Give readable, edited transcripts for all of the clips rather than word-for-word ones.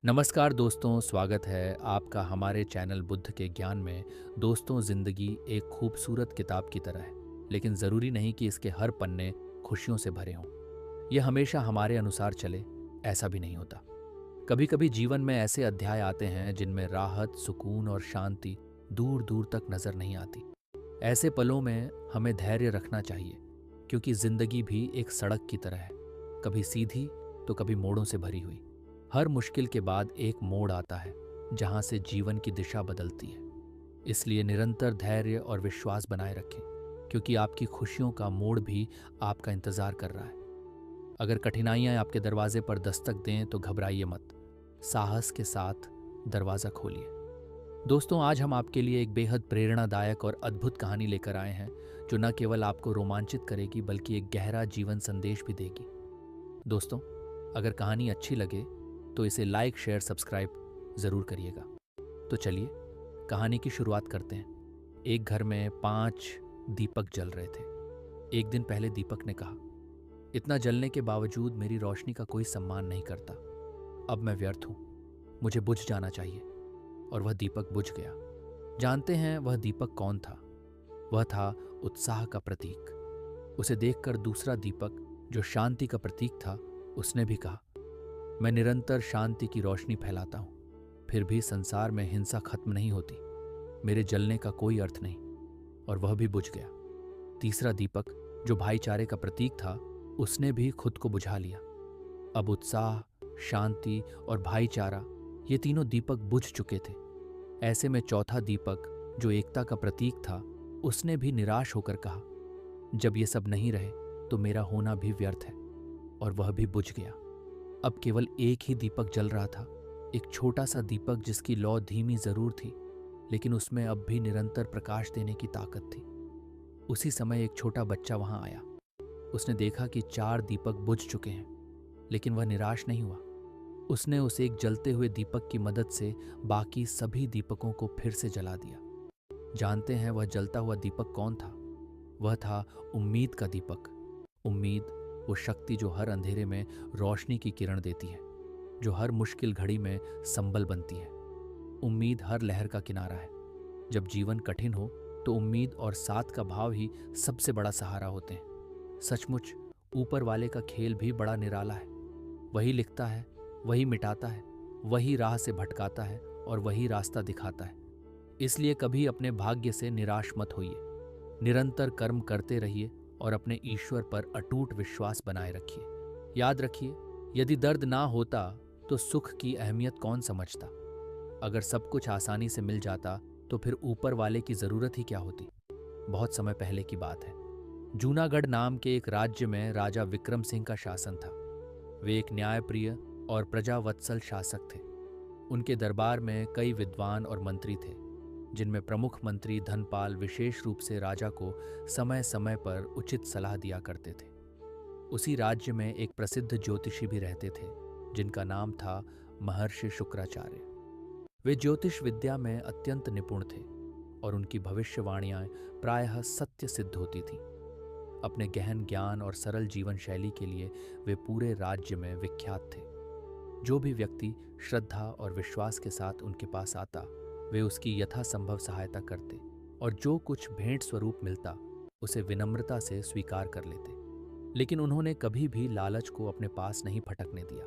नमस्कार दोस्तों, स्वागत है आपका हमारे चैनल बुद्ध के ज्ञान में। दोस्तों, ज़िंदगी एक खूबसूरत किताब की तरह है, लेकिन ज़रूरी नहीं कि इसके हर पन्ने खुशियों से भरे हों। यह हमेशा हमारे अनुसार चले, ऐसा भी नहीं होता। कभी कभी जीवन में ऐसे अध्याय आते हैं जिनमें राहत, सुकून और शांति दूर दूर तक नज़र नहीं आती। ऐसे पलों में हमें धैर्य रखना चाहिए, क्योंकि ज़िंदगी भी एक सड़क की तरह है, कभी सीधी तो कभी मोड़ों से भरी हुई। हर मुश्किल के बाद एक मोड़ आता है जहां से जीवन की दिशा बदलती है। इसलिए निरंतर धैर्य और विश्वास बनाए रखें, क्योंकि आपकी खुशियों का मोड़ भी आपका इंतजार कर रहा है। अगर कठिनाइयां आपके दरवाजे पर दस्तक दें तो घबराइए मत, साहस के साथ दरवाज़ा खोलिए। दोस्तों, आज हम आपके लिए एक बेहद प्रेरणादायक और अद्भुत कहानी लेकर आए हैं, जो न केवल आपको रोमांचित करेगी बल्कि एक गहरा जीवन संदेश भी देगी। दोस्तों, अगर कहानी अच्छी लगे तो इसे लाइक, शेयर, सब्सक्राइब ज़रूर करिएगा। तो चलिए कहानी की शुरुआत करते हैं। एक घर में 5 दीपक जल रहे थे। एक दिन पहले दीपक ने कहा, इतना जलने के बावजूद मेरी रोशनी का कोई सम्मान नहीं करता। अब मैं व्यर्थ हूँ, मुझे बुझ जाना चाहिए। और वह दीपक बुझ गया। जानते हैं वह दीपक कौन था? वह था उत्साह का प्रतीक। उसे देखकर दूसरा दीपक, जो शांति का प्रतीक था, उसने भी कहा, मैं निरंतर शांति की रोशनी फैलाता हूं, फिर भी संसार में हिंसा खत्म नहीं होती। मेरे जलने का कोई अर्थ नहीं। और वह भी बुझ गया। तीसरा दीपक, जो भाईचारे का प्रतीक था, उसने भी खुद को बुझा लिया। अब उत्साह, शांति और भाईचारा, ये तीनों दीपक बुझ चुके थे। ऐसे में चौथा दीपक, जो एकता का प्रतीक था, उसने भी निराश होकर कहा, जब ये सब नहीं रहे तो मेरा होना भी व्यर्थ है। और वह भी बुझ गया। अब केवल एक ही दीपक जल रहा था, एक छोटा सा दीपक जिसकी लौ धीमी जरूर थी, लेकिन उसमें अब भी निरंतर प्रकाश देने की ताकत थी। उसी समय एक छोटा बच्चा वहां आया। उसने देखा कि 4 दीपक बुझ चुके हैं, लेकिन वह निराश नहीं हुआ। उसने उस एक जलते हुए दीपक की मदद से बाकी सभी दीपकों को फिर से जला दिया। जानते हैं वह जलता हुआ दीपक कौन था? वह था उम्मीद का दीपक। उम्मीद, वो शक्ति जो हर अंधेरे में रोशनी की किरण देती है, जो हर मुश्किल घड़ी में संबल बनती है। उम्मीद हर लहर का किनारा है। जब जीवन कठिन हो तो उम्मीद और साथ का भाव ही सबसे बड़ा सहारा होते हैं। सचमुच ऊपर वाले का खेल भी बड़ा निराला है। वही लिखता है, वही मिटाता है, वही राह से भटकाता है और वही रास्ता दिखाता है। इसलिए कभी अपने भाग्य से निराश मत होइए। निरंतर कर्म करते रहिए और अपने ईश्वर पर अटूट विश्वास बनाए रखिए। याद रखिए, यदि दर्द ना होता तो सुख की अहमियत कौन समझता। अगर सब कुछ आसानी से मिल जाता तो फिर ऊपर वाले की जरूरत ही क्या होती। बहुत समय पहले की बात है। जूनागढ़ नाम के एक राज्य में राजा विक्रम सिंह का शासन था। वे एक न्यायप्रिय और प्रजावत्सल शासक थे। उनके दरबार में कई विद्वान और मंत्री थे, जिनमें प्रमुख मंत्री धनपाल विशेष रूप से राजा को समय समय पर उचित सलाह दिया करते थे। उसी राज्य में एक प्रसिद्ध ज्योतिषी भी रहते थे, जिनका नाम था महर्षि शुक्राचार्य। वे ज्योतिष विद्या में अत्यंत निपुण थे और उनकी भविष्यवाणियां प्रायः सत्य सिद्ध होती थीं। अपने गहन ज्ञान और सरल जीवन शैली के लिए वे पूरे राज्य में विख्यात थे। जो भी व्यक्ति श्रद्धा और विश्वास के साथ उनके पास आता, वे उसकी यथासंभव सहायता करते और जो कुछ भेंट स्वरूप मिलता उसे विनम्रता से स्वीकार कर लेते। लेकिन उन्होंने कभी भी लालच को अपने पास नहीं फटकने दिया।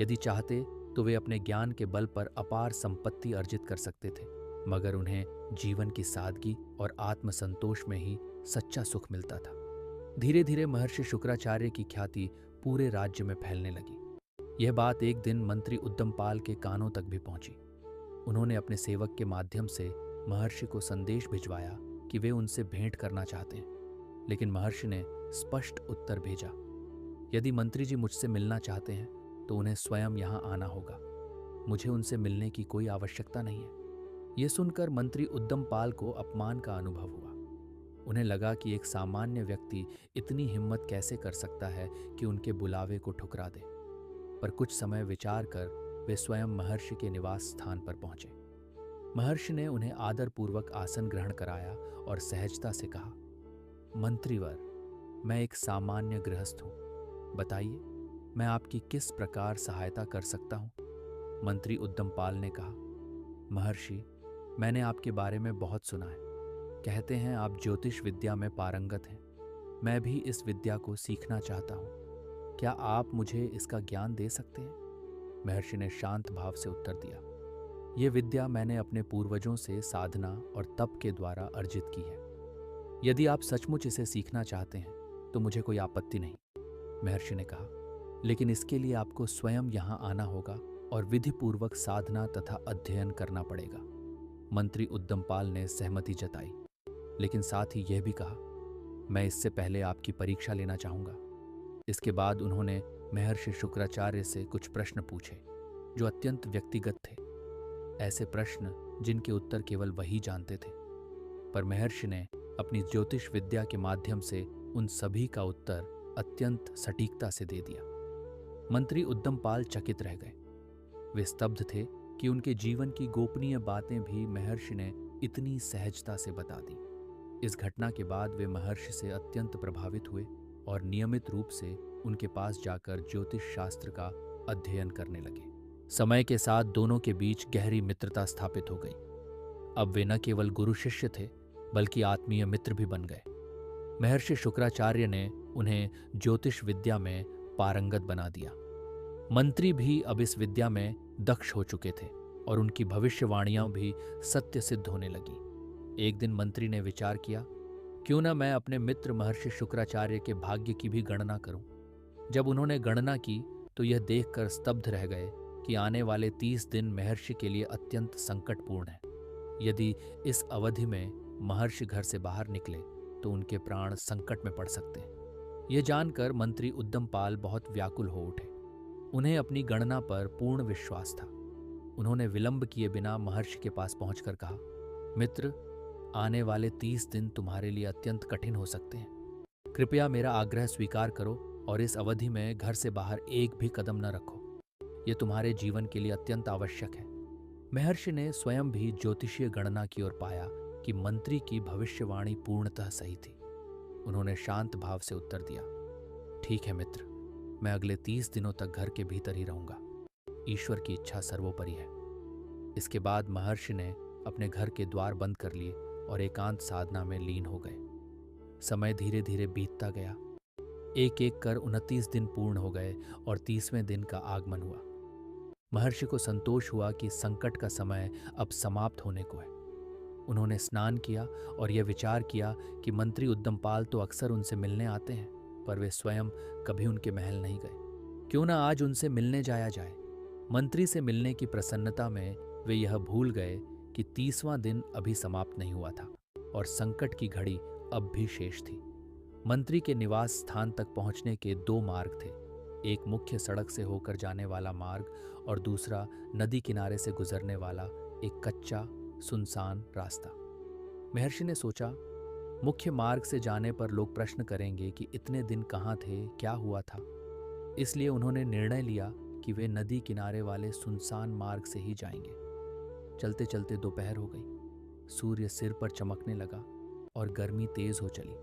यदि चाहते तो वे अपने ज्ञान के बल पर अपार संपत्ति अर्जित कर सकते थे, मगर उन्हें जीवन की सादगी और आत्मसंतोष में ही सच्चा सुख मिलता था। धीरे धीरे महर्षि शुक्राचार्य की ख्याति पूरे राज्य में फैलने लगी। यह बात एक दिन मंत्री उद्दमपाल के कानों तक भी पहुंची। उन्होंने अपने सेवक के माध्यम से महर्षि को संदेश भिजवाया कि वे उनसे भेंट करना चाहते हैं। लेकिन महर्षि ने स्पष्ट उत्तर भेजा, यदि मंत्री जी मुझसे मिलना चाहते हैं तो उन्हें स्वयं यहाँ आना होगा। मुझे उनसे मिलने की कोई आवश्यकता नहीं है। यह सुनकर मंत्री उद्दमपाल को अपमान का अनुभव हुआ। उन्हें लगा कि एक सामान्य व्यक्ति इतनी हिम्मत कैसे कर सकता है कि उनके बुलावे को ठुकरा दे। पर कुछ समय विचार कर वे स्वयं महर्षि के निवास स्थान पर पहुंचे। महर्षि ने उन्हें आदरपूर्वक आसन ग्रहण कराया और सहजता से कहा, मंत्रीवर, मैं एक सामान्य गृहस्थ हूं। बताइए, मैं आपकी किस प्रकार सहायता कर सकता हूं? मंत्री उद्दमपाल ने कहा, महर्षि, मैंने आपके बारे में बहुत सुना है। कहते हैं आप ज्योतिष विद्या में पारंगत हैं। मैं भी इस विद्या को सीखना चाहता हूँ। क्या आप मुझे इसका ज्ञान दे सकते हैं? महर्षि ने शांत भाव से उत्तर दिया, ये विद्या मैंने अपने पूर्वजों से साधना और तप के द्वारा अर्जित की है। यदि आप सचमुच इसे सीखना चाहते हैं तो मुझे कोई आपत्ति नहीं, महर्षि ने कहा, लेकिन इसके लिए आपको स्वयं यहाँ आना होगा और विधिपूर्वक साधना तथा अध्ययन करना पड़ेगा। मंत्री उद्दमपाल ने सहमति जताई, लेकिन साथ ही यह भी कहा, मैं इससे पहले आपकी परीक्षा लेना चाहूंगा। इसके बाद उन्होंने महर्षि शुक्राचार्य से कुछ प्रश्न पूछे जो अत्यंत व्यक्तिगत थे, ऐसे प्रश्न जिनके उत्तर केवल वही जानते थे। पर महर्षि ने अपनी ज्योतिष विद्या के माध्यम से उन सभी का उत्तर अत्यंत सटीकता से दे दिया। मंत्री उद्दमपाल चकित रह गए। वे स्तब्ध थे कि उनके जीवन की गोपनीय बातें भी महर्षि ने इतनी सहजता से बता दी। इस घटना के बाद वे महर्षि से अत्यंत प्रभावित हुए और नियमित रूप से उनके पास जाकर ज्योतिष शास्त्र का अध्ययन करने लगे। समय के साथ दोनों के बीच गहरी मित्रता स्थापित हो गई। अब वे न केवल गुरु शिष्य थे बल्कि आत्मीय मित्र भी बन गए। महर्षि शुक्राचार्य ने उन्हें ज्योतिष विद्या में पारंगत बना दिया। मंत्री भी अब इस विद्या में दक्ष हो चुके थे और उनकी भविष्यवाणियां भी सत्य सिद्ध होने लगी। एक दिन मंत्री ने विचार किया, क्यों न मैं अपने मित्र महर्षि शुक्राचार्य के भाग्य की भी गणना करूं। जब उन्होंने गणना की तो यह देखकर स्तब्ध रह गए कि आने वाले 30 दिन महर्षि के लिए अत्यंत संकटपूर्ण है। यदि इस अवधि में महर्षि घर से बाहर निकले तो उनके प्राण संकट में पड़ सकते हैं। यह जानकर मंत्री उद्दमपाल बहुत व्याकुल हो उठे। उन्हें अपनी गणना पर पूर्ण विश्वास था। उन्होंने विलंब किए बिना महर्षि के पास पहुंचकर कहा, मित्र, आने वाले 30 दिन तुम्हारे लिए अत्यंत कठिन हो सकते हैं। कृपया मेरा आग्रह स्वीकार करो और इस अवधि में घर से बाहर एक भी कदम न रखो। यह तुम्हारे जीवन के लिए अत्यंत आवश्यक है। महर्षि ने स्वयं भी ज्योतिषीय गणना की और पाया कि मंत्री की भविष्यवाणी पूर्णतः सही थी। उन्होंने शांत भाव से उत्तर दिया, ठीक है मित्र, मैं अगले 30 दिनों तक घर के भीतर ही रहूंगा। ईश्वर की इच्छा सर्वोपरि है। इसके बाद महर्षि ने अपने घर के द्वार बंद कर लिए और एकांत साधना में लीन हो गए। समय धीरे धीरे बीतता गया। एक एक कर 29 दिन पूर्ण हो गए और 30वें दिन का आगमन हुआ। महर्षि को संतोष हुआ कि संकट का समय अब समाप्त होने को है। उन्होंने स्नान किया और यह विचार किया कि मंत्री उद्दमपाल तो अक्सर उनसे मिलने आते हैं, पर वे स्वयं कभी उनके महल नहीं गए। क्यों न आज उनसे मिलने जाया जाए। मंत्री से मिलने की प्रसन्नता में वे यह भूल गए कि 30वां दिन अभी समाप्त नहीं हुआ था और संकट की घड़ी अब भी शेष थी। मंत्री के निवास स्थान तक पहुंचने के 2 मार्ग थे, एक मुख्य सड़क से होकर जाने वाला मार्ग और दूसरा नदी किनारे से गुजरने वाला एक कच्चा सुनसान रास्ता। महर्षि ने सोचा, मुख्य मार्ग से जाने पर लोग प्रश्न करेंगे कि इतने दिन कहाँ थे, क्या हुआ था। इसलिए उन्होंने निर्णय लिया कि वे नदी किनारे वाले सुनसान मार्ग से ही जाएंगे। चलते चलते दोपहर हो गई। सूर्य सिर पर चमकने लगा और गर्मी तेज हो चली।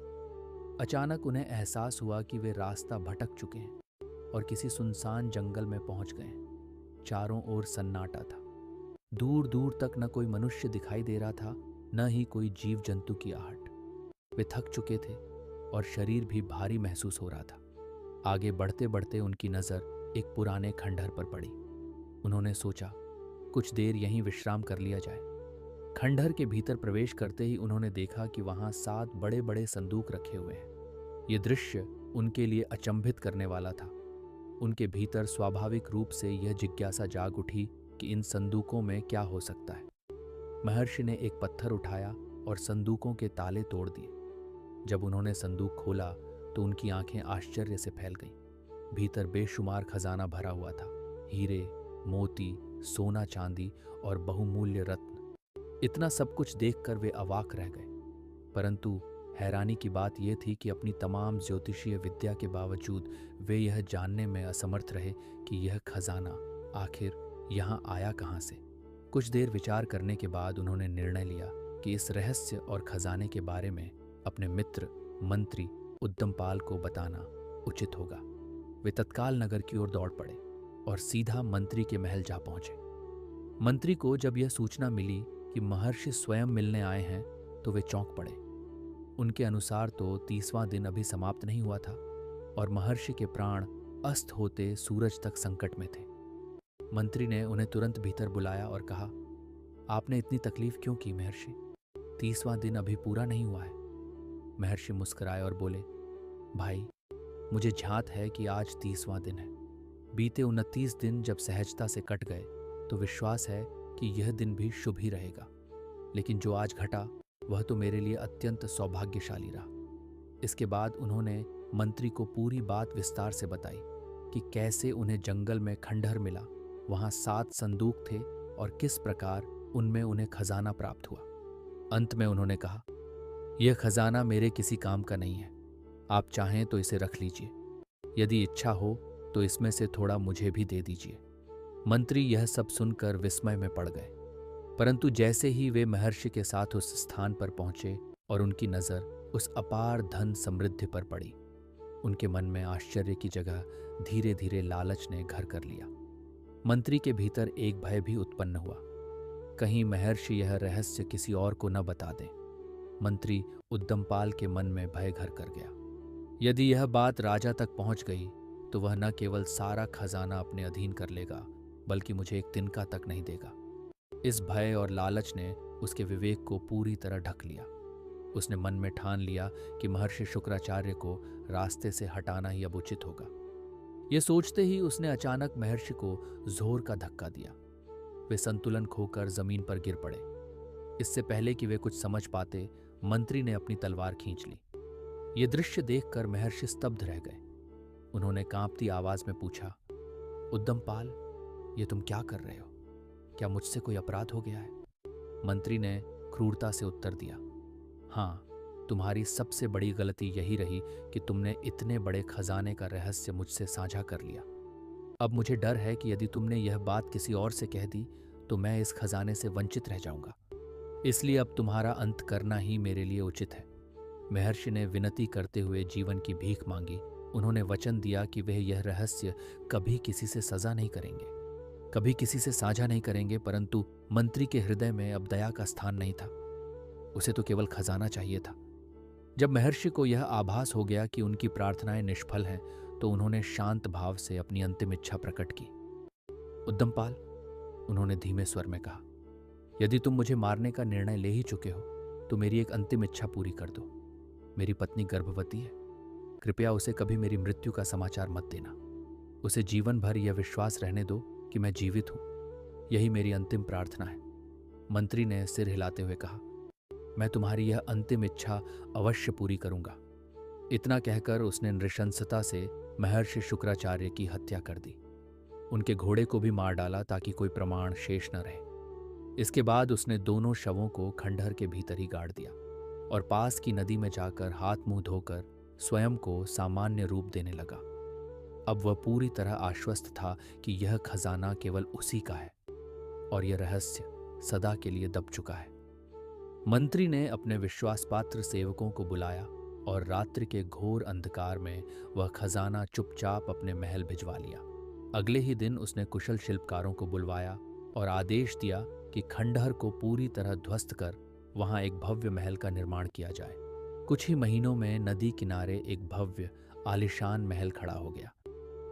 अचानक उन्हें एहसास हुआ कि वे रास्ता भटक चुके हैं और किसी सुनसान जंगल में पहुंच गए हैं। चारों ओर सन्नाटा था। दूर दूर तक न कोई मनुष्य दिखाई दे रहा था, न ही कोई जीव जंतु की आहट। वे थक चुके थे और शरीर भी भारी महसूस हो रहा था। आगे बढ़ते बढ़ते उनकी नज़र एक पुराने खंडहर पर पड़ी। उन्होंने सोचा, कुछ देर यहीं विश्राम कर लिया जाए। खंडहर के भीतर प्रवेश करते ही उन्होंने देखा कि वहां 7 बड़े बड़े संदूक रखे हुए हैं। ये दृश्य उनके लिए अचंभित करने वाला था। उनके भीतर स्वाभाविक रूप से यह जिज्ञासा जाग उठी कि इन संदूकों में क्या हो सकता है। महर्षि ने एक पत्थर उठाया और संदूकों के ताले तोड़ दिए। जब उन्होंने संदूक खोला तो उनकी आंखें आश्चर्य से फैल गईं। भीतर बेशुमार खजाना भरा हुआ था, हीरे, मोती, सोना चांदी और बहुमूल्य रत्न। इतना सब कुछ देखकर वे अवाक रह गए। परंतु हैरानी की बात यह थी कि अपनी तमाम ज्योतिषीय विद्या के बावजूद वे यह जानने में असमर्थ रहे कि यह खजाना आखिर यहाँ आया कहाँ से। कुछ देर विचार करने के बाद उन्होंने निर्णय लिया कि इस रहस्य और खजाने के बारे में अपने मित्र मंत्री उद्दमपाल को बताना उचित होगा। वे तत्काल नगर की ओर दौड़ पड़े और सीधा मंत्री के महल जा पहुंचे। मंत्री को जब यह सूचना मिली कि महर्षि स्वयं मिलने आए हैं तो वे चौंक पड़े। उनके अनुसार तो 30वां दिन अभी समाप्त नहीं हुआ था और महर्षि के प्राण अस्त होते सूरज तक संकट में थे। मंत्री ने उन्हें तुरंत भीतर बुलाया और कहा, आपने इतनी तकलीफ क्यों की महर्षि? 30वां दिन अभी पूरा नहीं हुआ है। महर्षि मुस्कुराए और बोले, भाई, मुझे झांत है कि आज 30वां दिन है। बीते 29 दिन जब सहजता से कट गए तो विश्वास है कि यह दिन भी शुभ ही रहेगा, लेकिन जो आज घटा वह तो मेरे लिए अत्यंत सौभाग्यशाली रहा। इसके बाद उन्होंने मंत्री को पूरी बात विस्तार से बताई कि कैसे उन्हें जंगल में खंडहर मिला, वहां 7 संदूक थे और किस प्रकार उनमें उन्हें खजाना प्राप्त हुआ। अंत में उन्होंने कहा, यह खजाना मेरे किसी काम का नहीं है, आप चाहें तो इसे रख लीजिए, यदि इच्छा हो तो इसमें से थोड़ा मुझे भी दे दीजिए। मंत्री यह सब सुनकर विस्मय में पड़ गए, परंतु जैसे ही वे महर्षि के साथ उस स्थान पर पहुंचे और उनकी नजर उस अपार धन समृद्धि पर पड़ी, उनके मन में आश्चर्य की जगह धीरे धीरे लालच ने घर कर लिया। मंत्री के भीतर एक भय भी उत्पन्न हुआ, कहीं महर्षि यह रहस्य किसी और को न बता दें। मंत्री उद्दमपाल के मन में भय घर कर गया। यदि यह बात राजा तक पहुंच गई तो वह न केवल सारा खजाना अपने अधीन कर लेगा, बल्कि मुझे एक तिनका तक नहीं देगा। इस भय और लालच ने उसके विवेक को पूरी तरह ढक लिया। उसने मन में ठान लिया कि महर्षि शुक्राचार्य को रास्ते से हटाना ही अब उचित होगा। यह सोचते ही उसने अचानक महर्षि को जोर का धक्का दिया। वे संतुलन खोकर जमीन पर गिर पड़े। इससे पहले कि वे कुछ समझ पाते, मंत्री ने अपनी तलवार खींच ली। यह दृश्य देखकर महर्षि स्तब्ध रह गए। उन्होंने कांपती आवाज में पूछा, उद्दमपाल, ये तुम क्या कर रहे हो? क्या मुझसे कोई अपराध हो गया है? मंत्री ने क्रूरता से उत्तर दिया, हाँ, तुम्हारी सबसे बड़ी गलती यही रही कि तुमने इतने बड़े खजाने का रहस्य मुझसे साझा कर लिया। अब मुझे डर है कि यदि तुमने यह बात किसी और से कह दी तो मैं इस खजाने से वंचित रह जाऊंगा। इसलिए अब तुम्हारा अंत करना ही मेरे लिए उचित है। महर्षि ने विनती करते हुए जीवन की भीख मांगी। उन्होंने वचन दिया कि वह यह रहस्य कभी किसी से सजा नहीं करेंगे, कभी किसी से साझा नहीं करेंगे, परंतु मंत्री के हृदय में अब दया का स्थान नहीं था। उसे तो केवल खजाना चाहिए था। जब महर्षि को यह आभास हो गया कि उनकी प्रार्थनाएं निष्फल हैं, तो उन्होंने शांत भाव से अपनी अंतिम इच्छा प्रकट की। उद्दमपाल, उन्होंने धीमे स्वर में कहा, यदि तुम मुझे मारने का निर्णय ले ही चुके हो तो मेरी एक अंतिम इच्छा पूरी कर दो। मेरी पत्नी गर्भवती है, कृपया उसे कभी मेरी मृत्यु का समाचार मत देना। उसे जीवन भर यह विश्वास रहने दो कि मैं जीवित हूं। यही मेरी अंतिम प्रार्थना है। मंत्री ने सिर हिलाते हुए कहा, मैं तुम्हारी यह अंतिम इच्छा अवश्य पूरी करूंगा। इतना कहकर उसने नृशंसता से महर्षि शुक्राचार्य की हत्या कर दी। उनके घोड़े को भी मार डाला ताकि कोई प्रमाण शेष न रहे। इसके बाद उसने दोनों शवों को खंडहर के भीतर ही गाड़ दिया और पास की नदी में जाकर हाथ मुंह धोकर स्वयं को सामान्य रूप देने लगा। अब वह पूरी तरह आश्वस्त था कि यह खजाना केवल उसी का है और यह रहस्य सदा के लिए दब चुका है। मंत्री ने अपने विश्वासपात्र सेवकों को बुलाया और रात्रि के घोर अंधकार में वह खजाना चुपचाप अपने महल भिजवा लिया। अगले ही दिन उसने कुशल शिल्पकारों को बुलवाया और आदेश दिया कि खंडहर को पूरी तरह ध्वस्त कर वहां एक भव्य महल का निर्माण किया जाए। कुछ ही महीनों में नदी किनारे एक भव्य आलीशान महल खड़ा हो गया,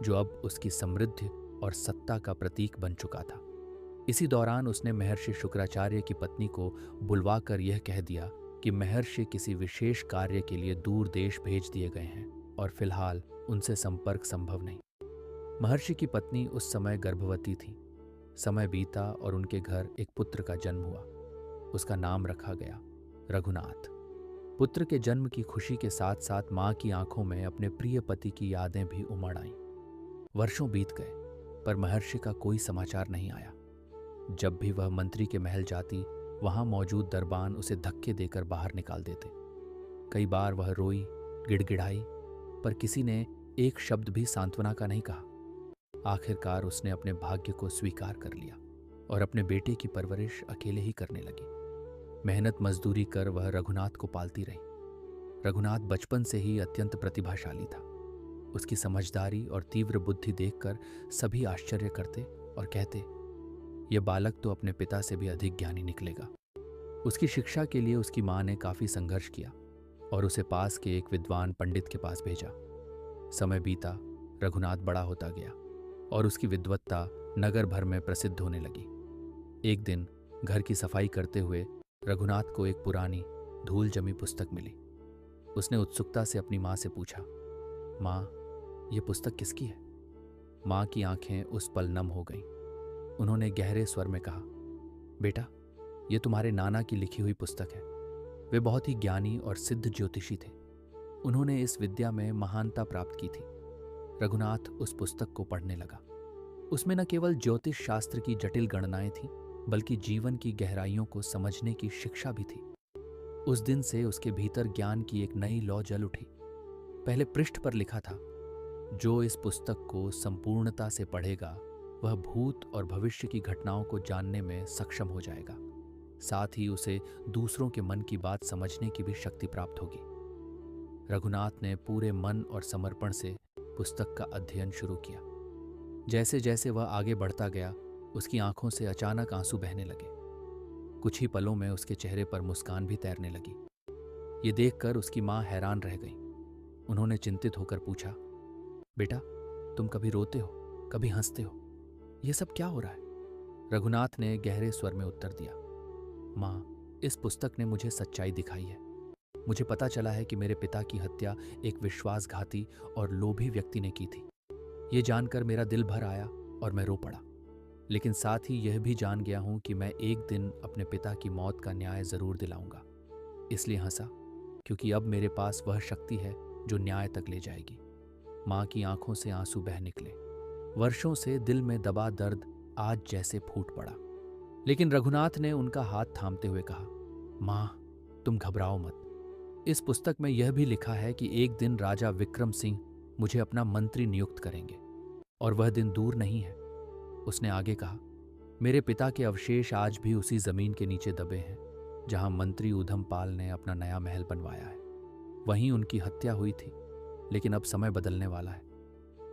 जो अब उसकी समृद्धि और सत्ता का प्रतीक बन चुका था। इसी दौरान उसने महर्षि शुक्राचार्य की पत्नी को बुलवाकर यह कह दिया कि महर्षि किसी विशेष कार्य के लिए दूर देश भेज दिए गए हैं और फिलहाल उनसे संपर्क संभव नहीं। महर्षि की पत्नी उस समय गर्भवती थी। समय बीता और उनके घर एक पुत्र का जन्म हुआ। उसका नाम रखा गया रघुनाथ। पुत्र के जन्म की खुशी के साथ साथ मां की आंखों में अपने प्रिय पति की यादें भी उमड़ आईं। वर्षों बीत गए पर महर्षि का कोई समाचार नहीं आया। जब भी वह मंत्री के महल जाती, वहां मौजूद दरबान उसे धक्के देकर बाहर निकाल देते। कई बार वह रोई, गिड़गिड़ाई, पर किसी ने एक शब्द भी सांत्वना का नहीं कहा। आखिरकार उसने अपने भाग्य को स्वीकार कर लिया और अपने बेटे की परवरिश अकेले ही करने लगी। मेहनत मजदूरी कर वह रघुनाथ को पालती रही। रघुनाथ बचपन से ही अत्यंत प्रतिभाशाली था। उसकी समझदारी और तीव्र बुद्धि देखकर सभी आश्चर्य करते और कहते, यह बालक तो अपने पिता से भी अधिक ज्ञानी निकलेगा। उसकी शिक्षा के लिए उसकी माँ ने काफी संघर्ष किया और उसे पास के एक विद्वान पंडित के पास भेजा। समय बीता, रघुनाथ बड़ा होता गया और उसकी विद्वत्ता नगर भर में प्रसिद्ध होने लगी। एक दिन घर की सफाई करते हुए रघुनाथ को एक पुरानी धूल जमी पुस्तक मिली। उसने उत्सुकता से अपनी माँ से पूछा, माँ, ये पुस्तक किसकी है? माँ की आंखें उस पल नम हो गईं। उन्होंने गहरे स्वर में कहा, बेटा, ये तुम्हारे नाना की लिखी हुई पुस्तक है। वे बहुत ही ज्ञानी और सिद्ध ज्योतिषी थे। उन्होंने इस विद्या में महानता प्राप्त की थी। रघुनाथ उस पुस्तक को पढ़ने लगा। उसमें न केवल ज्योतिष शास्त्र की जटिल गणनाएं थीं, बल्कि जीवन की गहराइयों को समझने की शिक्षा भी थी। उस दिन से उसके भीतर ज्ञान की एक नई लौ जल उठी। पहले पृष्ठ पर लिखा था, जो इस पुस्तक को संपूर्णता से पढ़ेगा वह भूत और भविष्य की घटनाओं को जानने में सक्षम हो जाएगा। साथ ही उसे दूसरों के मन की बात समझने की भी शक्ति प्राप्त होगी। रघुनाथ ने पूरे मन और समर्पण से पुस्तक का अध्ययन शुरू किया। जैसे जैसे वह आगे बढ़ता गया, उसकी आंखों से अचानक आंसू बहने लगे। कुछ ही पलों में उसके चेहरे पर मुस्कान भी तैरने लगी। ये देखकर उसकी माँ हैरान रह गई। उन्होंने चिंतित होकर पूछा, बेटा, तुम कभी रोते हो, कभी हंसते हो, यह सब क्या हो रहा है? रघुनाथ ने गहरे स्वर में उत्तर दिया, माँ, इस पुस्तक ने मुझे सच्चाई दिखाई है। मुझे पता चला है कि मेरे पिता की हत्या एक विश्वासघाती और लोभी व्यक्ति ने की थी। ये जानकर मेरा दिल भर आया और मैं रो पड़ा। लेकिन साथ ही यह भी जान गया हूं कि मैं एक दिन अपने पिता की मौत का न्याय जरूर दिलाऊंगा। इसलिए हंसा, क्योंकि अब मेरे पास वह शक्ति है जो न्याय तक ले जाएगी। माँ की आंखों से आंसू बह निकले। वर्षों से दिल में दबा दर्द आज जैसे फूट पड़ा। लेकिन रघुनाथ ने उनका हाथ थामते हुए कहा, माँ, तुम घबराओ मत। इस पुस्तक में यह भी लिखा है कि एक दिन राजा विक्रम सिंह मुझे अपना मंत्री नियुक्त करेंगे और वह दिन दूर नहीं है। उसने आगे कहा, मेरे पिता के अवशेष आज भी उसी जमीन के नीचे दबे हैं जहां मंत्री ऊधमपाल ने अपना नया महल बनवाया है। वहीं उनकी हत्या हुई थी, लेकिन अब समय बदलने वाला है।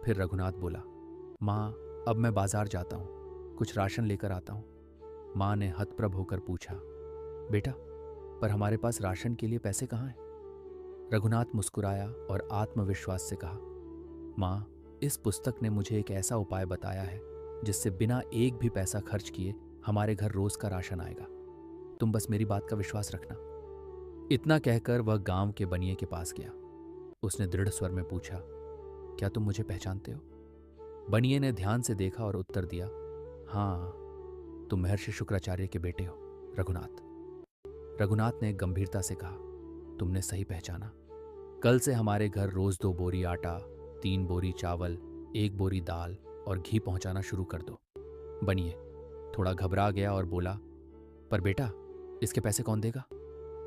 फिर रघुनाथ बोला, माँ, अब मैं बाजार जाता हूँ, कुछ राशन लेकर आता हूँ। माँ ने हतप्रभ होकर पूछा, बेटा, पर हमारे पास राशन के लिए पैसे कहाँ हैं? रघुनाथ मुस्कुराया और आत्मविश्वास से कहा, माँ, इस पुस्तक ने मुझे एक ऐसा उपाय बताया है जिससे बिना एक भी पैसा खर्च किए हमारे घर रोज का राशन आएगा। तुम बस मेरी बात का विश्वास रखना। इतना कहकर वह गांव के बनिए के पास गया। उसने दृढ़ स्वर में पूछा, क्या तुम मुझे पहचानते हो? बनिए ने ध्यान से देखा और उत्तर दिया, हाँ, तुम महर्षि शुक्राचार्य के बेटे हो, रघुनाथ। रघुनाथ ने गंभीरता से कहा, तुमने सही पहचाना। कल से हमारे घर रोज 2 बोरी आटा, 3 बोरी चावल, 1 बोरी दाल और घी पहुंचाना शुरू कर दो। बनिए थोड़ा घबरा गया और बोला, पर बेटा, इसके पैसे कौन देगा?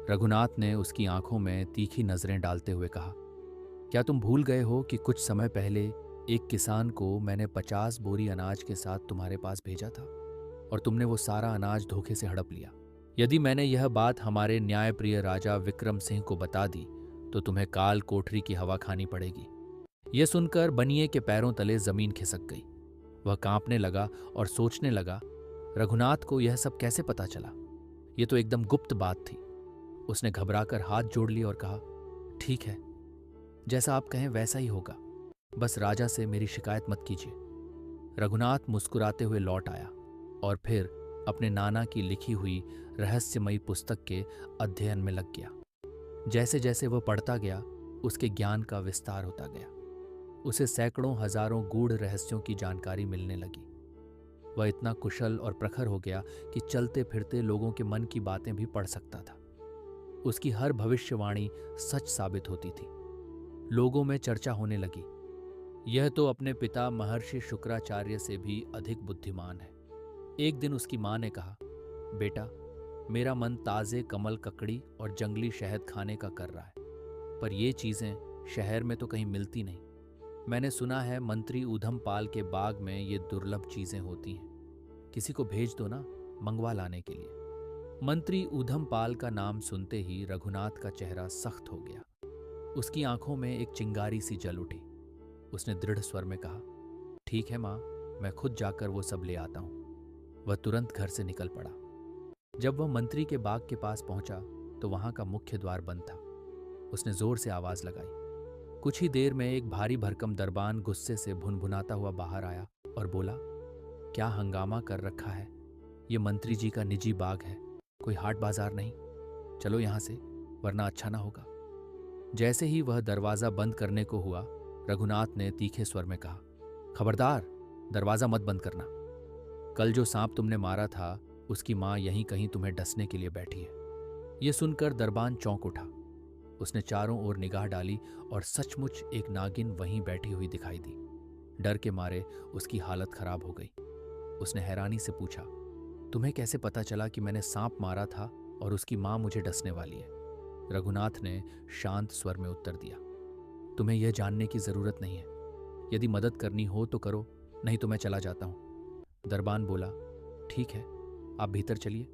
रघुनाथ ने उसकी आंखों में तीखी नजरें डालते हुए कहा, क्या तुम भूल गए हो कि कुछ समय पहले एक किसान को मैंने 50 बोरी अनाज के साथ तुम्हारे पास भेजा था और तुमने वो सारा अनाज धोखे से हड़प लिया। यदि मैंने यह बात हमारे न्यायप्रिय राजा विक्रम सिंह को बता दी तो तुम्हें काल कोठरी की हवा खानी पड़ेगी। यह सुनकर बनिए के पैरों तले जमीन खिसक गई। वह कांपने लगा और सोचने लगा, रघुनाथ को यह सब कैसे पता चला? यह तो एकदम गुप्त बात थी। उसने घबराकर हाथ जोड़ लिए और कहा, ठीक है, जैसा आप कहें वैसा ही होगा, बस राजा से मेरी शिकायत मत कीजिए। रघुनाथ मुस्कुराते हुए लौट आया और फिर अपने नाना की लिखी हुई रहस्यमयी पुस्तक के अध्ययन में लग गया। जैसे जैसे वह पढ़ता गया, उसके ज्ञान का विस्तार होता गया। उसे सैकड़ों हजारों गूढ़ रहस्यों की जानकारी मिलने लगी। वह इतना कुशल और प्रखर हो गया कि चलते फिरते लोगों के मन की बातें भी पढ़ सकता था। उसकी हर भविष्यवाणी सच साबित होती थी। लोगों में चर्चा होने लगी, यह तो अपने पिता महर्षि शुक्राचार्य से भी अधिक बुद्धिमान है। एक दिन उसकी माँ ने कहा, बेटा, मेरा मन ताजे कमल ककड़ी और जंगली शहद खाने का कर रहा है, पर ये चीजें शहर में तो कहीं मिलती नहीं। मैंने सुना है मंत्री ऊधमपाल के बाग में ये दुर्लभ चीजें होती हैं। किसी को भेज दो ना, मंगवा लाने के लिए। मंत्री ऊधमपाल का नाम सुनते ही रघुनाथ का चेहरा सख्त हो गया। उसकी आंखों में एक चिंगारी सी जल उठी। उसने दृढ़ स्वर में कहा, ठीक है माँ, मैं खुद जाकर वो सब ले आता हूँ। वह तुरंत घर से निकल पड़ा। जब वह मंत्री के बाग के पास पहुंचा तो वहां का मुख्य द्वार बंद था। उसने जोर से आवाज लगाई। कुछ ही देर में एक भारी भरकम दरबान गुस्से से भुनभुनाता हुआ बाहर आया और बोला, क्या हंगामा कर रखा है? ये मंत्री जी का निजी बाग है, कोई हाट बाजार नहीं। चलो यहां से, वरना अच्छा ना होगा। जैसे ही वह दरवाजा बंद करने को हुआ, रघुनाथ ने तीखे स्वर में कहा, खबरदार, दरवाजा मत बंद करना। कल जो सांप तुमने मारा था उसकी मां यहीं कहीं तुम्हें डसने के लिए बैठी है। यह सुनकर दरबान चौंक उठा। उसने चारों ओर निगाह डाली और सचमुच एक नागिन वहीं बैठी हुई दिखाई दी। डर के मारे उसकी हालत खराब हो गई। उसने हैरानी से पूछा, तुम्हें कैसे पता चला कि मैंने सांप मारा था और उसकी मां मुझे डसने वाली है? रघुनाथ ने शांत स्वर में उत्तर दिया, तुम्हें यह जानने की जरूरत नहीं है। यदि मदद करनी हो तो करो, नहीं तो मैं चला जाता हूं। दरबान बोला, ठीक है, आप भीतर चलिए।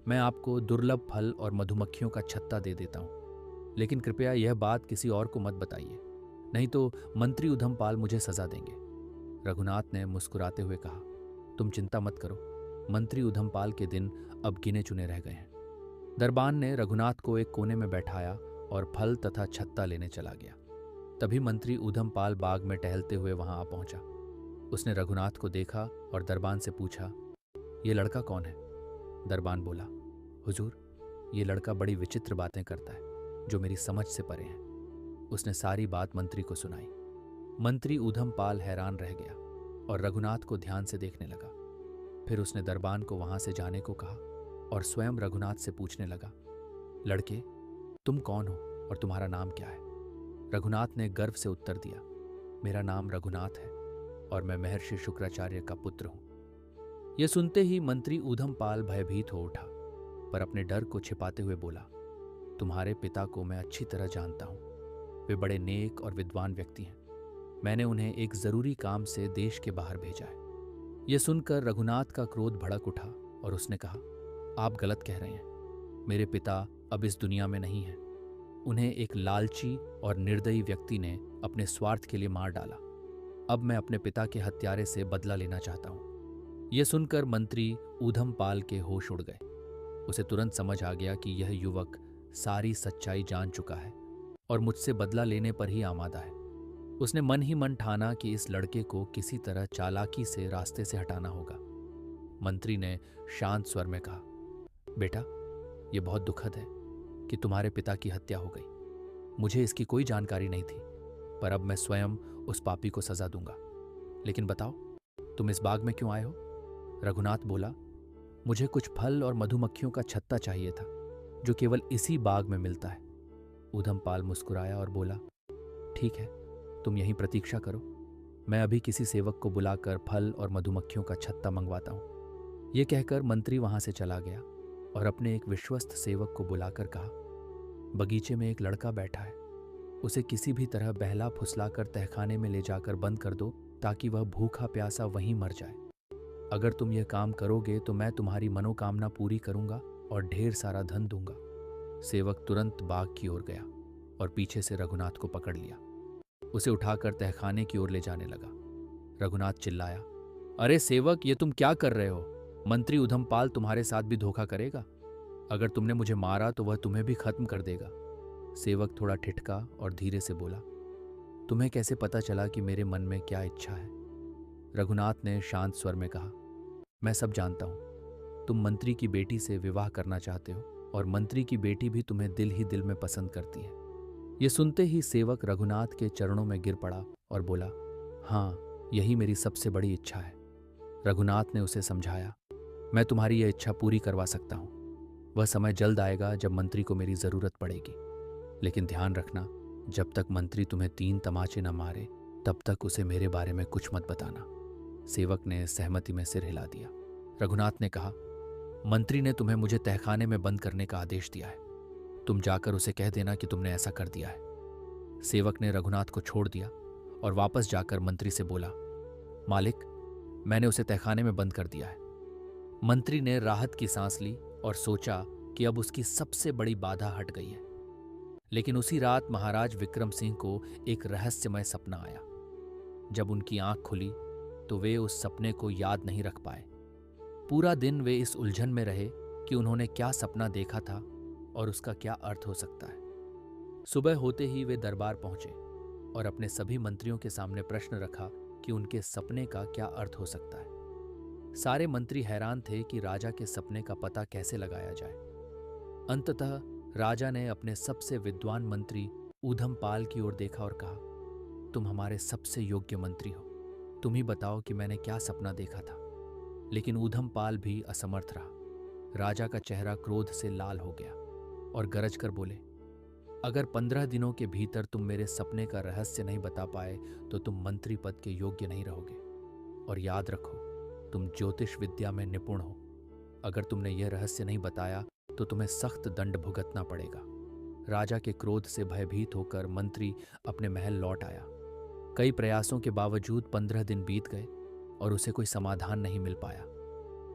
मैं आपको दुर्लभ फल और मधुमक्खियों का छत्ता दे देता हूं, लेकिन कृपया यह बात किसी और को मत बताइए, नहीं तो मंत्री उधमपाल मुझे सजा देंगे। रघुनाथ ने मुस्कुराते हुए कहा, तुम चिंता मत करो, मंत्री उधमपाल के दिन अब गिने चुने रह गए हैं। दरबान ने रघुनाथ को एक कोने में बैठाया और फल तथा छत्ता लेने चला गया। तभी मंत्री उधमपाल बाग में टहलते हुए वहां आ पहुंचा। उसने रघुनाथ को देखा और दरबान से पूछा, ये लड़का कौन है? दरबान बोला, हुजूर, ये लड़का बड़ी विचित्र बातें करता है जो मेरी समझ से परे हैं। उसने सारी बात मंत्री को सुनाई। मंत्री उधमपाल हैरान रह गया और रघुनाथ को ध्यान से देखने लगा। फिर उसने दरबान को वहां से जाने को कहा और स्वयं रघुनाथ से पूछने लगा, लड़के, तुम कौन हो और तुम्हारा नाम क्या है? रघुनाथ ने गर्व से उत्तर दिया, मेरा नाम रघुनाथ है और मैं महर्षि शुक्राचार्य का पुत्र हूं। यह सुनते ही मंत्री उधमपाल भयभीत हो उठा, पर अपने डर को छिपाते हुए बोला, तुम्हारे पिता को मैं अच्छी तरह जानता हूं। वे बड़े नेक और विद्वान व्यक्ति हैं। मैंने उन्हें एक जरूरी काम से देश के बाहर भेजा है। यह सुनकर रघुनाथ का क्रोध भड़क उठा और उसने कहा, आप गलत कह रहे हैं। मेरे पिता अब इस दुनिया में नहीं हैं। उन्हें एक लालची और निर्दयी व्यक्ति ने अपने स्वार्थ के लिए मार डाला। अब मैं अपने पिता के हत्यारे से बदला लेना चाहता हूं। यह सुनकर मंत्री ऊधमपाल के होश उड़ गए। उसे तुरंत समझ आ गया कि यह युवक सारी सच्चाई जान चुका है और मुझसे बदला लेने पर ही आमादा है। उसने मन ही मन ठाना कि इस लड़के को किसी तरह चालाकी से रास्ते से हटाना होगा। मंत्री ने शांत स्वर में कहा, बेटा, यह बहुत दुखद है कि तुम्हारे पिता की हत्या हो गई। मुझे इसकी कोई जानकारी नहीं थी, पर अब मैं स्वयं उस पापी को सजा दूंगा। लेकिन बताओ, तुम इस बाग में क्यों आए हो? रघुनाथ बोला, मुझे कुछ फल और मधुमक्खियों का छत्ता चाहिए था जो केवल इसी बाग में मिलता है। ऊधमपाल मुस्कुराया और बोला, ठीक है, तुम यहीं प्रतीक्षा करो। मैं अभी किसी सेवक को बुलाकर फल और मधुमक्खियों का छत्ता मंगवाता हूं। यह कहकर मंत्री वहां से चला गया और अपने एक विश्वस्त सेवक को बुलाकर कहा, बगीचे में एक लड़का बैठा है, उसे किसी भी तरह बहला फुसलाकर तहखाने में ले जाकर बंद कर दो ताकि वह भूखा प्यासा वहीं मर जाए। अगर तुम यह काम करोगे तो मैं तुम्हारी मनोकामना पूरी करूंगा और ढेर सारा धन दूंगा। सेवक तुरंत बाग की ओर गया और पीछे से रघुनाथ को पकड़ लिया। उसे उठाकर तहखाने की ओर ले जाने लगा। रघुनाथ चिल्लाया, अरे सेवक, ये तुम क्या कर रहे हो? मंत्री उधमपाल तुम्हारे साथ भी धोखा करेगा। अगर तुमने मुझे मारा तो वह तुम्हें भी खत्म कर देगा। सेवक थोड़ा ठिठका और धीरे से बोला, तुम्हें कैसे पता चला कि मेरे मन में क्या इच्छा है? रघुनाथ ने शांत स्वर में कहा, मैं सब जानता हूं। तुम मंत्री की बेटी से विवाह करना चाहते हो और मंत्री की बेटी भी तुम्हें दिल ही दिल में पसंद करती है। यह सुनते ही सेवक रघुनाथ के चरणों में गिर पड़ा और बोला, हाँ, यही मेरी सबसे बड़ी इच्छा है। रघुनाथ ने उसे समझाया, मैं तुम्हारी यह इच्छा पूरी करवा सकता हूं। वह समय जल्द आएगा जब मंत्री को मेरी जरूरत पड़ेगी, लेकिन ध्यान रखना, जब तक मंत्री तुम्हें 3 तमाचे न मारे तब तक उसे मेरे बारे में कुछ मत बताना। सेवक ने सहमति में सिर हिला दिया। रघुनाथ ने कहा, मंत्री ने तुम्हें मुझे तहखाने में बंद करने का आदेश दिया है। तुम जाकर उसे कह देना कि तुमने ऐसा कर दिया है। सेवक ने रघुनाथ को छोड़ दिया और वापस जाकर मंत्री से बोला, मालिक, मैंने उसे तहखाने में बंद कर दिया है। मंत्री ने राहत की सांस ली और सोचा कि अब उसकी सबसे बड़ी बाधा हट गई है। लेकिन उसी रात महाराज विक्रम सिंह को एक रहस्यमय सपना आया। जब उनकी आंख खुली तो वे उस सपने को याद नहीं रख पाए। पूरा दिन वे इस उलझन में रहे कि उन्होंने क्या सपना देखा था और उसका क्या अर्थ हो सकता है। सुबह होते ही वे दरबार पहुंचे और अपने सभी मंत्रियों के सामने प्रश्न रखा कि उनके सपने का क्या अर्थ हो सकता है। सारे मंत्री हैरान थे कि राजा के सपने का पता कैसे लगाया जाए। अंततः राजा ने अपने सबसे विद्वान मंत्री ऊधमपाल की ओर देखा और कहा, तुम हमारे सबसे योग्य मंत्री हो, तुम ही बताओ कि मैंने क्या सपना देखा था। लेकिन ऊधमपाल भी असमर्थ रहा। राजा का चेहरा क्रोध से लाल हो गया और गरज कर बोले, अगर 15 दिनों के भीतर तुम मेरे सपने का रहस्य नहीं बता पाए तो तुम मंत्री पद के योग्य नहीं रहोगे। और याद रखो, तुम ज्योतिष विद्या में निपुण हो। अगर तुमने यह रहस्य नहीं बताया तो तुम्हें सख्त दंड भुगतना पड़ेगा। राजा के क्रोध से भयभीत होकर मंत्री अपने महल लौट आया। कई प्रयासों के बावजूद 15 दिन बीत गए और उसे कोई समाधान नहीं मिल पाया।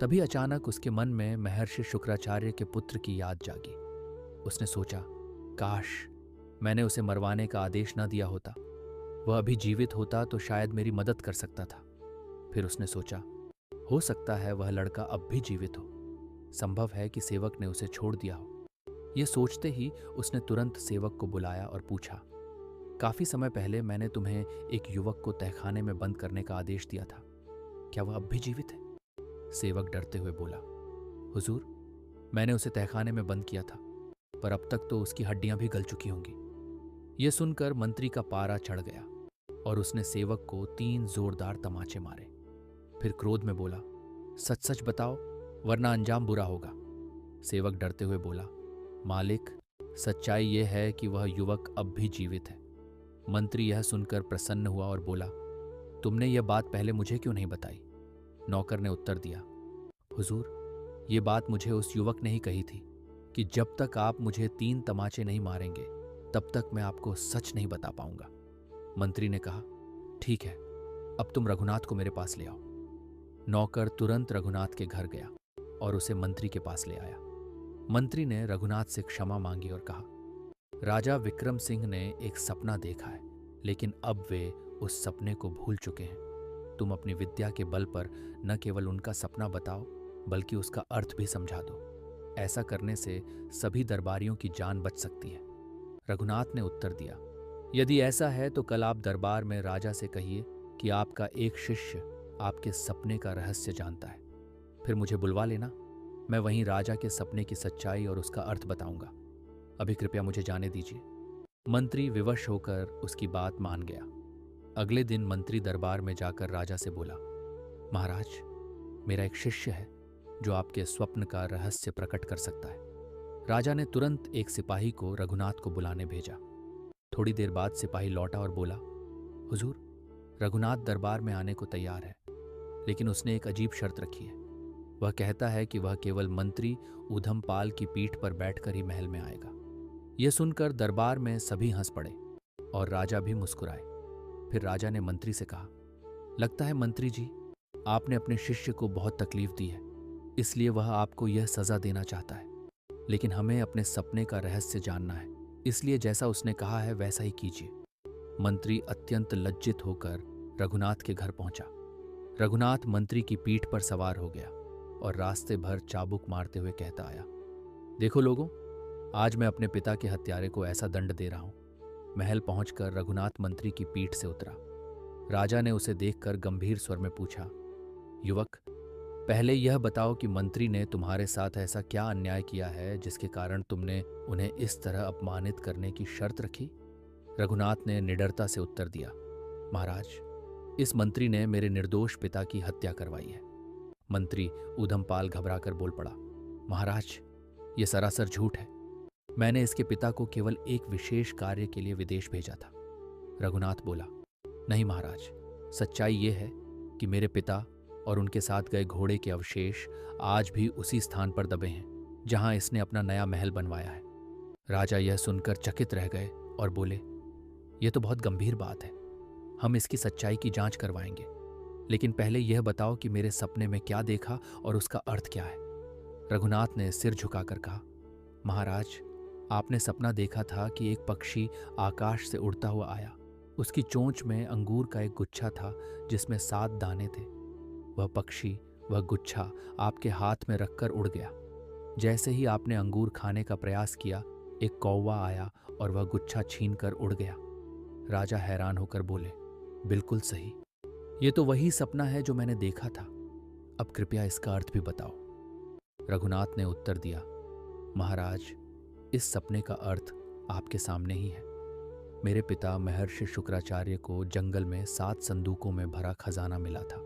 तभी अचानक उसके मन में महर्षि शुक्राचार्य के पुत्र की याद जागी। उसने सोचा, काश मैंने उसे मरवाने का आदेश न दिया होता। वह अभी जीवित होता तो शायद मेरी मदद कर सकता था। फिर उसने सोचा, हो सकता है वह लड़का अब भी जीवित हो। संभव है कि सेवक ने उसे छोड़ दिया हो। यह सोचते ही उसने तुरंत सेवक को बुलाया और पूछा, काफी समय पहले मैंने तुम्हें एक युवक को तहखाने में बंद करने का आदेश दिया था, क्या वह अब भी जीवित है? सेवक डरते हुए बोला, हुजूर, मैंने उसे तहखाने में बंद किया था, पर अब तक तो उसकी हड्डियां भी गल चुकी होंगी। यह सुनकर मंत्री का पारा चढ़ गया और उसने सेवक को 3 जोरदार तमाचे मारे। फिर क्रोध में बोला, सच सच बताओ वरना अंजाम बुरा होगा। सेवक डरते हुए बोला, मालिक, सच्चाई यह है कि वह युवक अब भी जीवित है। मंत्री यह सुनकर प्रसन्न हुआ और बोला, तुमने यह बात पहले मुझे क्यों नहीं बताई? नौकर ने उत्तर दिया, हुजूर, ये बात मुझे उस युवक ने ही कही थी कि जब तक आप मुझे 3 तमाचे नहीं मारेंगे तब तक मैं आपको सच नहीं बता पाऊंगा। मंत्री ने कहा, ठीक है, अब तुम रघुनाथ को मेरे पास ले आओ। नौकर तुरंत रघुनाथ के घर गया और उसे मंत्री के पास ले आया। मंत्री ने रघुनाथ से क्षमा मांगी और कहा, राजा विक्रम सिंह ने एक सपना देखा है, लेकिन अब वे उस सपने को भूल चुके हैं। तुम अपनी विद्या के बल पर न केवल उनका सपना बताओ बल्कि उसका अर्थ भी समझा दो। ऐसा करने से सभी दरबारियों की जान बच सकती है। रघुनाथ ने उत्तर दिया, यदि ऐसा है तो कल आप दरबार में राजा से कहिए कि आपका एक शिष्य आपके सपने का रहस्य जानता है। फिर मुझे बुलवा लेना, मैं वहीं राजा के सपने की सच्चाई और उसका अर्थ बताऊंगा। अभी कृपया मुझे जाने दीजिए। मंत्री विवश होकर उसकी बात मान गया। अगले दिन मंत्री दरबार में जाकर राजा से बोला, महाराज, मेरा एक शिष्य है जो आपके स्वप्न का रहस्य प्रकट कर सकता है। राजा ने तुरंत एक सिपाही को रघुनाथ को बुलाने भेजा। थोड़ी देर बाद सिपाही लौटा और बोला, हुजूर, रघुनाथ दरबार में आने को तैयार है, लेकिन उसने एक अजीब शर्त रखी है। वह कहता है कि वह केवल मंत्री ऊधमपाल की पीठ पर बैठकर ही महल में आएगा। यह सुनकर दरबार में सभी हंस पड़े और राजा भी मुस्कुराए। फिर राजा ने मंत्री से कहा, लगता है मंत्री जी, आपने अपने शिष्य को बहुत तकलीफ दी है, इसलिए वह आपको यह सजा देना चाहता है। लेकिन हमें अपने सपने का रहस्य जानना है, इसलिए जैसा उसने कहा है वैसा ही कीजिए। मंत्री अत्यंत लज्जित होकर रघुनाथ के घर पहुंचा। रघुनाथ मंत्री की पीठ पर सवार हो गया और रास्ते भर चाबुक मारते हुए कहता आया, देखो लोगों, आज मैं अपने पिता के हत्यारे को ऐसा दंड दे रहा हूं। महल पहुंचकर रघुनाथ मंत्री की पीठ से उतरा। राजा ने उसे देखकर गंभीर स्वर में पूछा, युवक, पहले यह बताओ कि मंत्री ने तुम्हारे साथ ऐसा क्या अन्याय किया है जिसके कारण तुमने उन्हें इस तरह अपमानित करने की शर्त रखी? रघुनाथ ने निडरता से उत्तर दिया, महाराज, इस मंत्री ने मेरे निर्दोष पिता की हत्या करवाई है। मंत्री ऊधमपाल घबराकर बोल पड़ा, महाराज, यह सरासर झूठ है। मैंने इसके पिता को केवल एक विशेष कार्य के लिए विदेश भेजा था। रघुनाथ बोला, नहीं महाराज, सच्चाई यह है कि मेरे पिता और उनके साथ गए घोड़े के अवशेष आज भी उसी स्थान पर दबे हैं जहां इसने अपना नया महल बनवाया है। राजा यह सुनकर चकित रह गए और बोले, यह तो बहुत गंभीर बात है, हम इसकी सच्चाई की जांच करवाएंगे, लेकिन पहले यह बताओ कि मेरे सपने में क्या देखा और उसका अर्थ क्या है। रघुनाथ ने सिर झुकाकर कहा, महाराज, आपने सपना देखा था कि एक पक्षी आकाश से उड़ता हुआ आया। उसकी चोंच में अंगूर का एक गुच्छा था जिसमें 7 दाने थे। वह पक्षी वह गुच्छा आपके हाथ में रखकर उड़ गया। जैसे ही आपने अंगूर खाने का प्रयास किया, एक कौवा आया और वह गुच्छा छीनकर उड़ गया। राजा हैरान होकर बोले, बिल्कुल सही, ये तो वही सपना है जो मैंने देखा था। अब कृपया इसका अर्थ भी बताओ। रघुनाथ ने उत्तर दिया, महाराज, इस सपने का अर्थ आपके सामने ही है। मेरे पिता महर्षि शुक्राचार्य को जंगल में 7 संदूकों में भरा खजाना मिला था।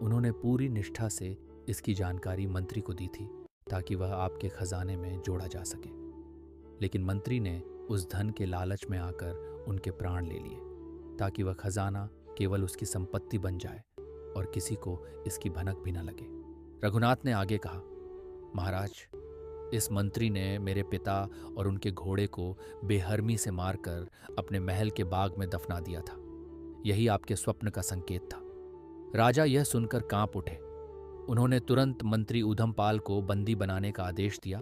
उन्होंने पूरी निष्ठा से इसकी जानकारी मंत्री को दी थी ताकि वह आपके खजाने में जोड़ा जा सके। लेकिन मंत्री ने उस धन के लालच में आकर उनके प्राण ले लिए ताकि वह खजाना केवल उसकी संपत्ति बन जाए और किसी को इसकी भनक भी न लगे। रघुनाथ ने आगे कहा, महाराज, इस मंत्री ने मेरे पिता और उनके घोड़े को बेहरमी से मारकर अपने महल के बाग में दफना दिया था। यही आपके स्वप्न का संकेत था। राजा यह सुनकर कांप उठे। उन्होंने तुरंत मंत्री ऊधमपाल को बंदी बनाने का आदेश दिया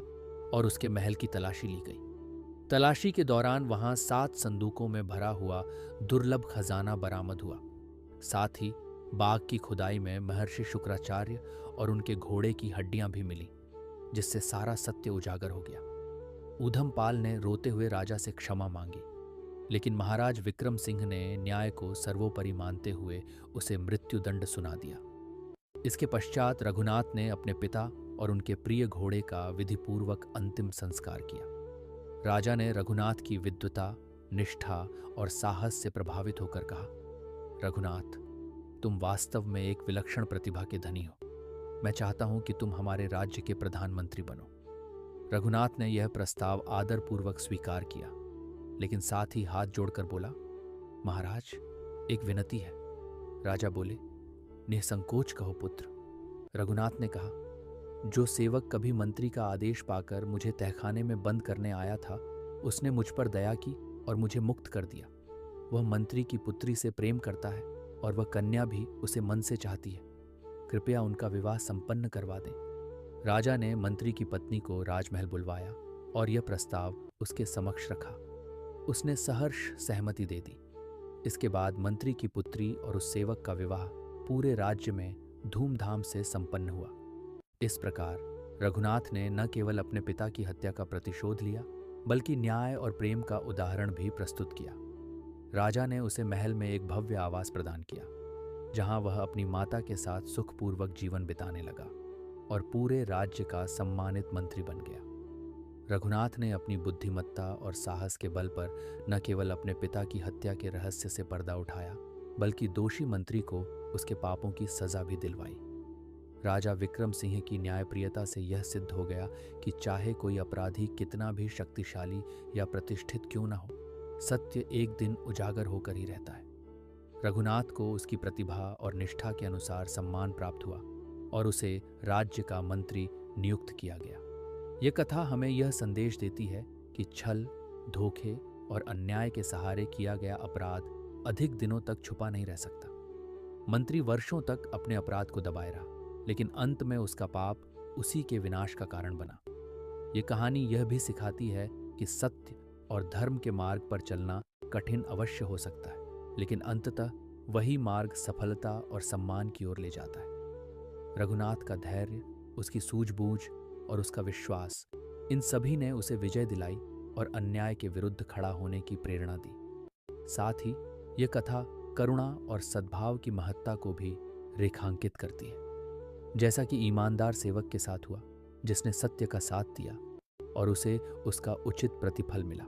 और उसके महल की तलाशी ली गई। तलाशी के दौरान वहां 7 संदूकों में भरा हुआ दुर्लभ खजाना बरामद हुआ। साथ ही बाग की खुदाई में महर्षि शुक्राचार्य और उनके घोड़े की हड्डियां भी मिली, जिससे सारा सत्य उजागर हो गया। ऊधमपाल ने रोते हुए राजा से क्षमा मांगी, लेकिन महाराज विक्रम सिंह ने न्याय को सर्वोपरि मानते हुए उसे मृत्युदंड सुना दिया। इसके पश्चात रघुनाथ ने अपने पिता और उनके प्रिय घोड़े का विधिपूर्वक अंतिम संस्कार किया। राजा ने रघुनाथ की विद्वता, निष्ठा और साहस से प्रभावित होकर कहा, रघुनाथ, तुम वास्तव में एक विलक्षण प्रतिभा के धनी हो। मैं चाहता हूं कि तुम हमारे राज्य के प्रधानमंत्री बनो। रघुनाथ ने यह प्रस्ताव आदरपूर्वक स्वीकार किया, लेकिन साथ ही हाथ जोड़कर बोला, महाराज, एक विनती है। राजा बोले, निसंकोच कहो पुत्र। रघुनाथ ने कहा, जो सेवक कभी मंत्री का आदेश पाकर मुझे तहखाने में बंद करने आया था, उसने मुझ पर दया की और मुझे मुक्त कर दिया। वह मंत्री की पुत्री से प्रेम करता है और वह कन्या भी उसे मन से चाहती है। कृपया उनका विवाह संपन्न करवा दें। राजा ने मंत्री की पत्नी को राजमहल बुलवाया और यह प्रस्ताव उसके समक्ष रखा। उसने सहर्ष सहमति दे दी। इसके बाद मंत्री की पुत्री और उस सेवक का विवाह पूरे राज्य में धूमधाम से संपन्न हुआ। इस प्रकार रघुनाथ ने न केवल अपने पिता की हत्या का प्रतिशोध लिया, बल्कि न्याय और प्रेम का उदाहरण भी प्रस्तुत किया। राजा ने उसे महल में एक भव्य आवास प्रदान किया, जहां वह अपनी माता के साथ सुखपूर्वक जीवन बिताने लगा और पूरे राज्य का सम्मानित मंत्री बन गया। रघुनाथ ने अपनी बुद्धिमत्ता और साहस के बल पर न केवल अपने पिता की हत्या के रहस्य से पर्दा उठाया, बल्कि दोषी मंत्री को उसके पापों की सजा भी दिलवाई। राजा विक्रम सिंह की न्यायप्रियता से यह सिद्ध हो गया कि चाहे कोई अपराधी कितना भी शक्तिशाली या प्रतिष्ठित क्यों न हो, सत्य एक दिन उजागर होकर ही रहता है। रघुनाथ को उसकी प्रतिभा और निष्ठा के अनुसार सम्मान प्राप्त हुआ और उसे राज्य का मंत्री नियुक्त किया गया। यह कथा हमें यह संदेश देती है कि छल, धोखे और अन्याय के सहारे किया गया अपराध अधिक दिनों तक छुपा नहीं रह सकता। मंत्री वर्षों तक अपने अपराध को दबाए रहा, लेकिन अंत में उसका पाप उसी के विनाश का कारण बना। ये कहानी यह भी सिखाती है कि सत्य और धर्म के मार्ग पर चलना कठिन अवश्य हो सकता है, लेकिन अंततः वही मार्ग सफलता और सम्मान की ओर ले जाता है। रघुनाथ का धैर्य, उसकी सूझबूझ और उसका विश्वास, इन सभी ने उसे विजय दिलाई और अन्याय के विरुद्ध खड़ा होने की प्रेरणा दी। साथ ही यह कथा करुणा और सद्भाव की महत्ता को भी रेखांकित करती है, जैसा कि ईमानदार सेवक के साथ हुआ, जिसने सत्य का साथ दिया और उसे उसका उचित प्रतिफल मिला।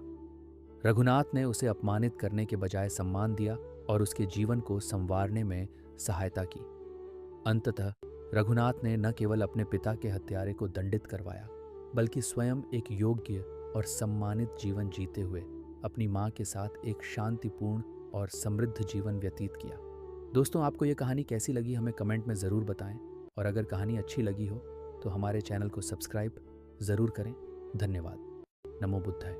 रघुनाथ ने उसे अपमानित करने के बजाय सम्मान दिया और उसके जीवन को संवारने में सहायता की। अंततः रघुनाथ ने न केवल अपने पिता के हत्यारे को दंडित करवाया, बल्कि स्वयं एक योग्य और सम्मानित जीवन जीते हुए अपनी मां के साथ एक शांतिपूर्ण और समृद्ध जीवन व्यतीत किया। दोस्तों, आपको ये कहानी कैसी लगी हमें कमेंट में ज़रूर बताएं, और अगर कहानी अच्छी लगी हो तो हमारे चैनल को सब्सक्राइब ज़रूर करें। धन्यवाद। नमो बुद्धाय।